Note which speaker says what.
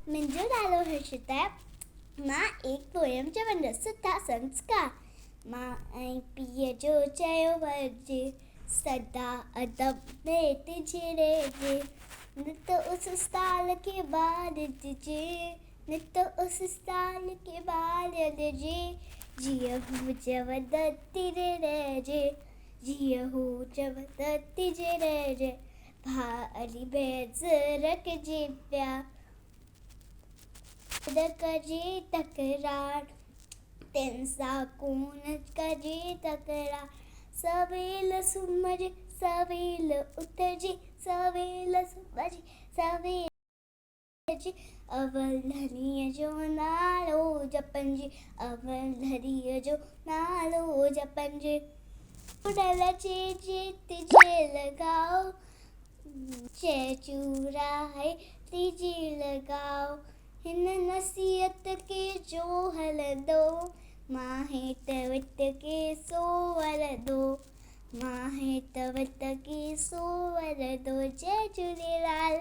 Speaker 1: मुंहिंजो नालो हर्षिता आहे। मां एक पोयम चवंदसि। सुठा संस्कार। मां ऐं पीउ जो चयो वरिजे, सदा अदब में तिजे रहिजे। न त उस साल खे ॿार ॾिजे, न त उस साल खे ॿार ॾिजे। जीअं हू चव तिरे रहिजे, जीअं हू चव तिजे रहिजे। भारी बैज रखिजे पिया, न कजे तकरार, तिन सां कोन कजे तकरार। सवेल सुम्हिजे, सवेल उथजे, सवेल सुम्हिजे, सवेल उथजे। अवल हरीअ जो नालो जपंजे, अवल हरीअ जो नालो जपंजे। उड़ल चइजे तिजे लॻाओ, चए चूराए तिजे लॻाओ। हिन नसीहत खे जो हलंदो, मां हेठ विट के सो वरंदो, मां हेठ विट के सो वरंदो। जय झूलेलाल।